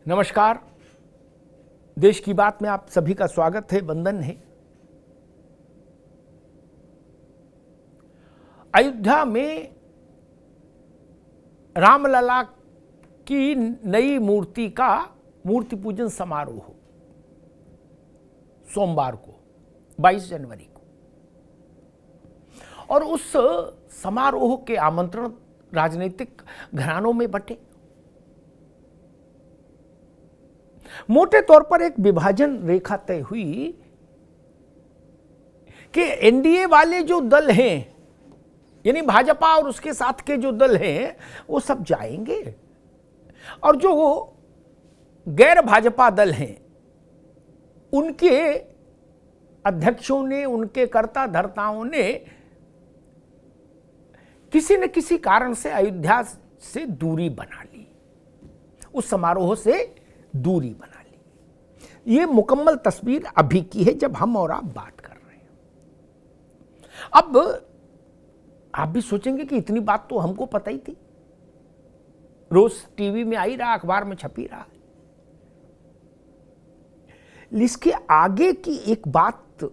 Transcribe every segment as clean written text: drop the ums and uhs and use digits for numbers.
नमस्कार। देश की बात में आप सभी का स्वागत है, वंदन है। अयोध्या में रामलला की नई मूर्ति का मूर्ति पूजन समारोह सोमवार को 22 जनवरी को, और उस समारोह के आमंत्रण राजनीतिक घरानों में बंटे। मोटे तौर पर एक विभाजन रेखा तय हुई कि एनडीए वाले जो दल हैं, यानी भाजपा और उसके साथ के जो दल हैं, वो सब जाएंगे, और जो गैर भाजपा दल हैं उनके अध्यक्षों ने, उनके कर्ता धर्ताओं ने किसी न किसी कारण से अयोध्या से दूरी बना ली, उस समारोह से दूरी बना ली। ये मुकम्मल तस्वीर अभी की है जब हम और आप बात कर रहे हैं। अब आप भी सोचेंगे कि इतनी बात तो हमको पता ही थी, रोज टीवी में आई रहा, अखबार में छपी रहा। इसके आगे की एक बात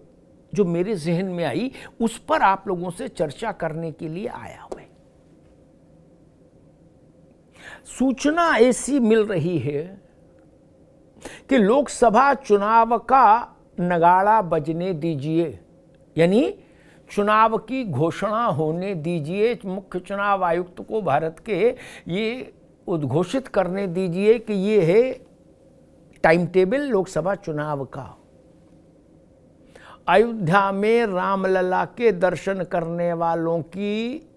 जो मेरे जहन में आई, उस पर आप लोगों से चर्चा करने के लिए आया हूं। सूचना ऐसी मिल रही है कि लोकसभा चुनाव का नगाड़ा बजने दीजिए, यानी चुनाव की घोषणा होने दीजिए। मुख्य चुनाव आयुक्त को भारत के ये उद्घोषित करने दीजिए कि ये है टाइम टेबल लोकसभा चुनाव का। अयोध्या में रामलला के दर्शन करने वालों की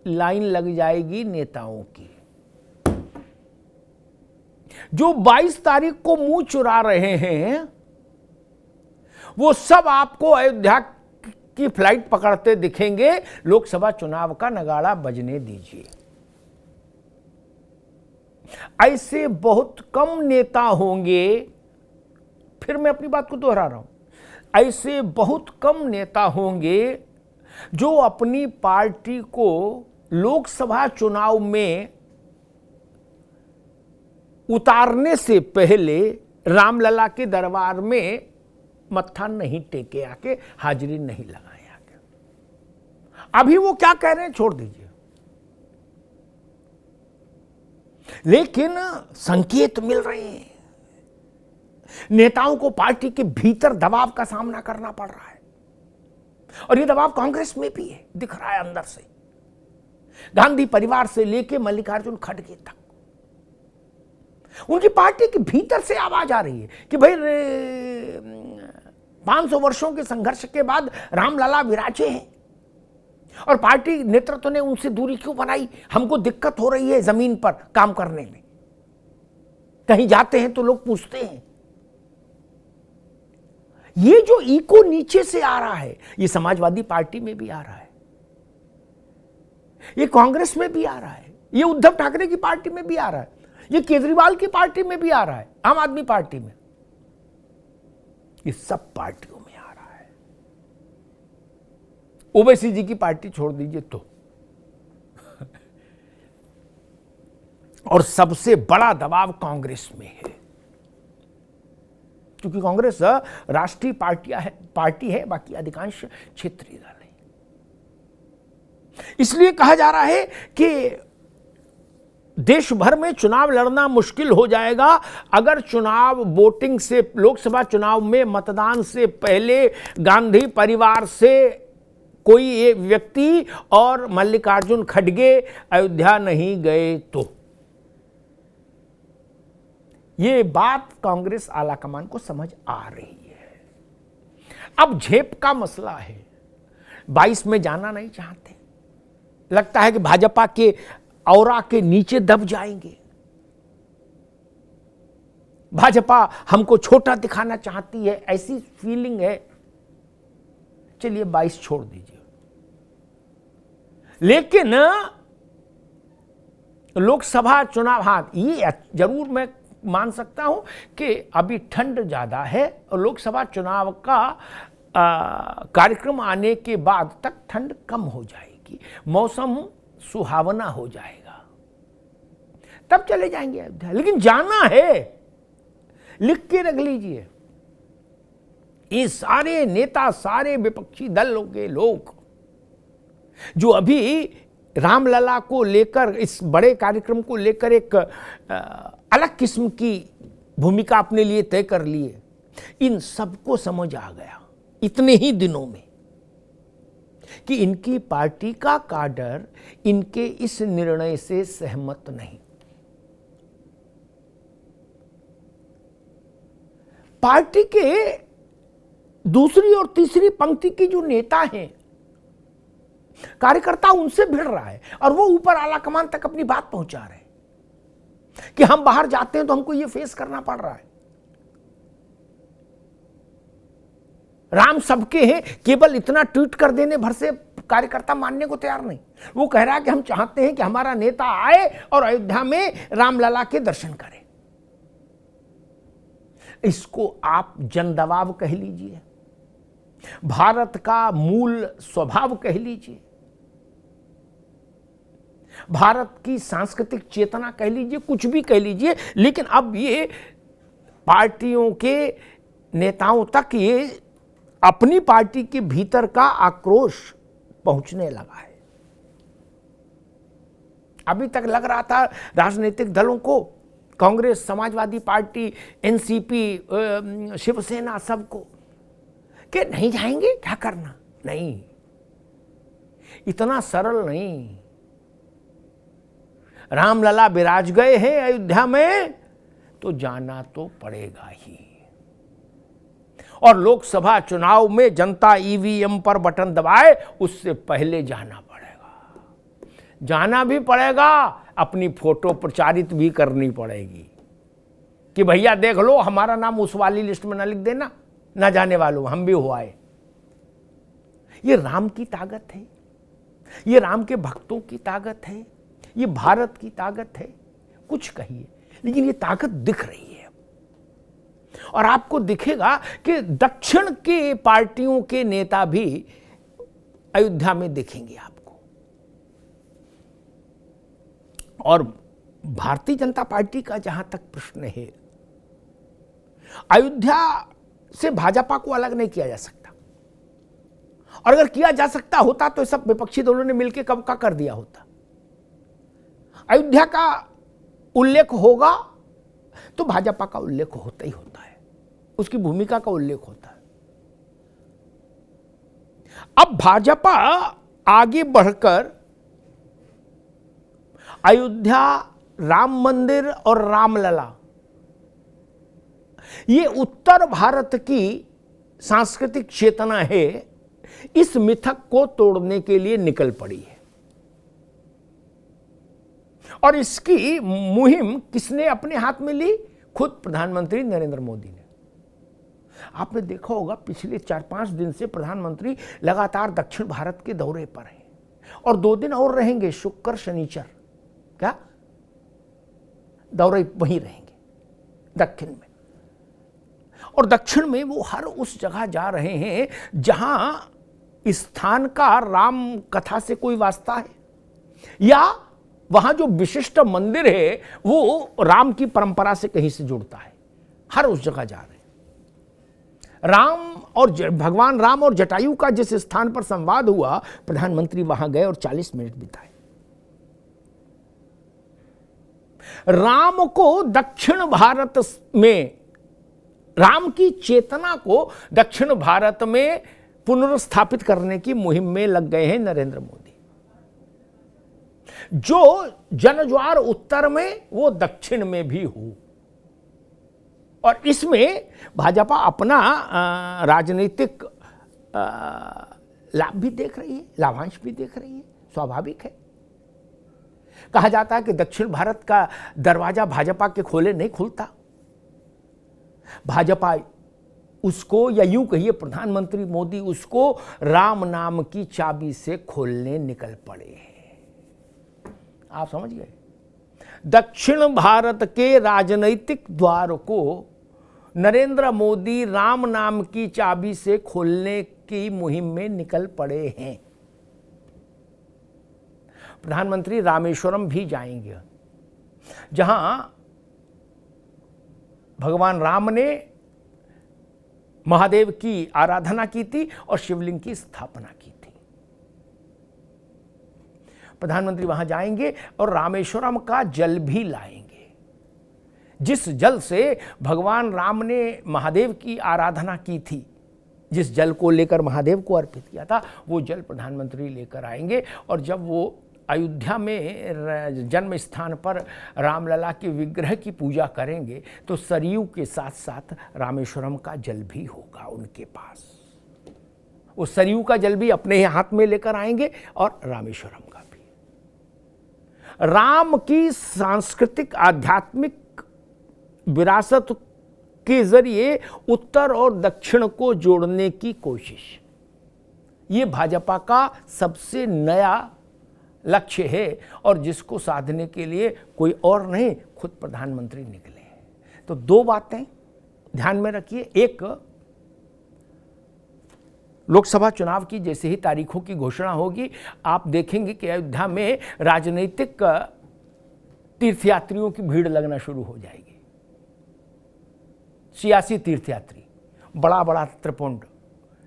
लाइन लग जाएगी नेताओं की। जो 22 तारीख को मुंह चुरा रहे हैं, वो सब आपको अयोध्या की फ्लाइट पकड़ते दिखेंगे। लोकसभा चुनाव का नगाड़ा बजने दीजिए। ऐसे बहुत कम नेता होंगे, फिर मैं अपनी बात को दोहरा रहा हूं, ऐसे बहुत कम नेता होंगे जो अपनी पार्टी को लोकसभा चुनाव में उतारने से पहले रामलला के दरबार में मत्था नहीं टेके आके, हाजिरी नहीं लगाए आके। अभी वो क्या कह रहे हैं छोड़ दीजिए, लेकिन संकेत मिल रहे हैं। नेताओं को पार्टी के भीतर दबाव का सामना करना पड़ रहा है, और ये दबाव कांग्रेस में भी है, दिख रहा है अंदर से। गांधी परिवार से लेके मल्लिकार्जुन खड़गे तक उनकी पार्टी के भीतर से आवाज आ रही है कि भाई 500 वर्षों के संघर्ष के बाद रामलला विराजे हैं, और पार्टी नेतृत्व ने उनसे दूरी क्यों बनाई? हमको दिक्कत हो रही है जमीन पर काम करने में। कहीं जाते हैं तो लोग पूछते हैं। ये जो इको नीचे से आ रहा है, ये समाजवादी पार्टी में भी आ रहा है, ये कांग्रेस में भी आ रहा है, ये उद्धव ठाकरे की पार्टी में भी आ रहा है, ये केजरीवाल की पार्टी में भी आ रहा है, आम आदमी पार्टी में, ये सब पार्टियों में आ रहा है। ओवैसी जी की पार्टी छोड़ दीजिए तो। और सबसे बड़ा दबाव कांग्रेस में है, क्योंकि कांग्रेस राष्ट्रीय पार्टी है, बाकी अधिकांश क्षेत्रीय दल है। इसलिए कहा जा रहा है कि देश भर में चुनाव लड़ना मुश्किल हो जाएगा अगर चुनाव वोटिंग से, लोकसभा चुनाव में मतदान से पहले गांधी परिवार से कोई एक व्यक्ति और मल्लिकार्जुन खड़गे अयोध्या नहीं गए तो। ये बात कांग्रेस आलाकमान को समझ आ रही है। अब झेप का मसला है, 22 में जाना नहीं चाहते, लगता है कि भाजपा के औरा के नीचे दब जाएंगे। भाजपा हमको छोटा दिखाना चाहती है, ऐसी फीलिंग है। चलिए 22 छोड़ दीजिए, लेकिन लोकसभा चुनाव, हां ये जरूर मैं मान सकता हूं कि अभी ठंड ज्यादा है, और लोकसभा चुनाव का कार्यक्रम आने के बाद तक ठंड कम हो जाएगी, मौसम सुहावना हो जाएगा। तब चले जाएंगे अयोध्या। लेकिन जाना है, लिख के रख लीजिए। ये सारे नेता, सारे विपक्षी दलों के लोग जो अभी रामलला को लेकर, इस बड़े कार्यक्रम को लेकर एक अलग किस्म की भूमिका अपने लिए तय कर लिए, इन सबको समझ आ गया इतने ही दिनों में कि इनकी पार्टी का काडर इनके इस निर्णय से सहमत नहीं। पार्टी के दूसरी और तीसरी पंक्ति की जो नेता हैं, कार्यकर्ता उनसे भिड़ रहा है और वो ऊपर आला कमान तक अपनी बात पहुंचा रहे हैं कि हम बाहर जाते हैं तो हमको ये फेस करना पड़ रहा है। राम सबके हैं, केवल इतना ट्वीट कर देने भर से कार्यकर्ता मानने को तैयार नहीं। वो कह रहा है कि हम चाहते हैं कि हमारा नेता आए और अयोध्या में रामलला के दर्शन करे। इसको आप जन दबाव कह लीजिए, भारत का मूल स्वभाव कह लीजिए, भारत की सांस्कृतिक चेतना कह लीजिए, कुछ भी कह लीजिए, लेकिन अब ये पार्टियों के नेताओं तक ये अपनी पार्टी के भीतर का आक्रोश पहुंचने लगा है। अभी तक लग रहा था राजनीतिक दलों को, कांग्रेस, समाजवादी पार्टी, एनसीपी, शिवसेना, सबको कि नहीं जाएंगे, क्या करना, नहीं, इतना सरल नहीं। रामलला विराज गए हैं अयोध्या में तो जाना तो पड़ेगा ही। और लोकसभा चुनाव में जनता ईवीएम पर बटन दबाए उससे पहले जाना पड़ेगा, जाना भी पड़ेगा, अपनी फोटो प्रचारित भी करनी पड़ेगी कि भैया देख लो, हमारा नाम उस वाली लिस्ट में ना लिख देना, ना जाने वालों, हम भी हो आए। ये राम की ताकत है, ये राम के भक्तों की ताकत है, ये भारत की ताकत है। कुछ कहिए, लेकिन ये ताकत दिख रही है। और आपको दिखेगा कि दक्षिण के पार्टियों के नेता भी अयोध्या में दिखेंगे आपको। और भारतीय जनता पार्टी का जहां तक प्रश्न है, अयोध्या से भाजपा को अलग नहीं किया जा सकता, और अगर किया जा सकता होता तो सब विपक्षी दलों ने मिलकर कब का कर दिया होता। अयोध्या का उल्लेख होगा तो भाजपा का उल्लेख होता ही होता है, उसकी भूमिका का उल्लेख होता है। अब भाजपा आगे बढ़कर अयोध्या, राम मंदिर और रामलला, ये उत्तर भारत की सांस्कृतिक चेतना है, इस मिथक को तोड़ने के लिए निकल पड़ी है। और इसकी मुहिम किसने अपने हाथ में ली? खुद प्रधानमंत्री नरेंद्र मोदी ने। आपने देखा होगा पिछले 4-5 दिन से प्रधानमंत्री लगातार दक्षिण भारत के दौरे पर हैं, और 2 दिन और रहेंगे, शुक्र शनिचर, क्या दौरे वहीं रहेंगे दक्षिण में। और दक्षिण में वो हर उस जगह जा रहे हैं जहां स्थान का राम कथा से कोई वास्ता है, या वहां जो विशिष्ट मंदिर है वो राम की परंपरा से कहीं से जुड़ता है। हर उस जगह जा रहे हैं। राम और भगवान राम और जटायु का जिस स्थान पर संवाद हुआ, प्रधानमंत्री वहां गए और 40 मिनट बिताए। राम को दक्षिण भारत में, राम की चेतना को दक्षिण भारत में पुनर्स्थापित करने की मुहिम में लग गए हैं नरेंद्र मोदी। जो जनज्वार उत्तर में, वो दक्षिण में भी हो, और इसमें भाजपा अपना राजनीतिक लाभ भी देख रही है, लाभांश भी देख रही है, स्वाभाविक है। कहा जाता है कि दक्षिण भारत का दरवाजा भाजपा के खोले नहीं खुलता। भाजपा उसको, या यूं कहिए प्रधानमंत्री मोदी उसको राम नाम की चाबी से खोलने निकल पड़े हैं। आप समझ गए? दक्षिण भारत के राजनीतिक द्वार को नरेंद्र मोदी राम नाम की चाबी से खोलने की मुहिम में निकल पड़े हैं। प्रधानमंत्री रामेश्वरम भी जाएंगे, जहां भगवान राम ने महादेव की आराधना की थी और शिवलिंग की स्थापना की थी। प्रधानमंत्री वहां जाएंगे और रामेश्वरम का जल भी लाएंगे, जिस जल से भगवान राम ने महादेव की आराधना की थी, जिस जल को लेकर महादेव को अर्पित किया था, वो जल प्रधानमंत्री लेकर आएंगे। और जब वो अयोध्या में जन्म स्थान पर रामलला के विग्रह की पूजा करेंगे तो सरयू के साथ साथ रामेश्वरम का जल भी होगा उनके पास। वो सरयू का जल भी अपने ही हाथ में लेकर आएंगे और रामेश्वरम का भी। राम की सांस्कृतिक आध्यात्मिक विरासत के जरिए उत्तर और दक्षिण को जोड़ने की कोशिश, ये भाजपा का सबसे नया लक्ष्य है और जिसको साधने के लिए कोई और नहीं, खुद प्रधानमंत्री निकले हैं। तो दो बातें ध्यान में रखिए। एक, लोकसभा चुनाव की जैसे ही तारीखों की घोषणा होगी, आप देखेंगे कि अयोध्या में राजनीतिक तीर्थयात्रियों की भीड़ लगना शुरू हो जाएगी। सियासी तीर्थयात्री बड़ा बड़ा त्रिपुंड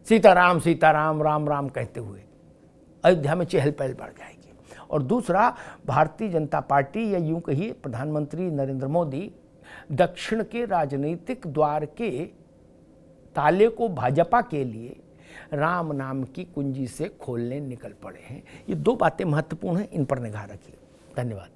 सीताराम सीताराम राम राम कहते हुए अयोध्या में चहल पहल बढ़ जाएगी। और दूसरा, भारतीय जनता पार्टी या यूं कहिए प्रधानमंत्री नरेंद्र मोदी दक्षिण के राजनीतिक द्वार के ताले को भाजपा के लिए राम नाम की कुंजी से खोलने निकल पड़े हैं। ये दो बातें महत्वपूर्ण हैं, इन पर निगाह रखिए। धन्यवाद।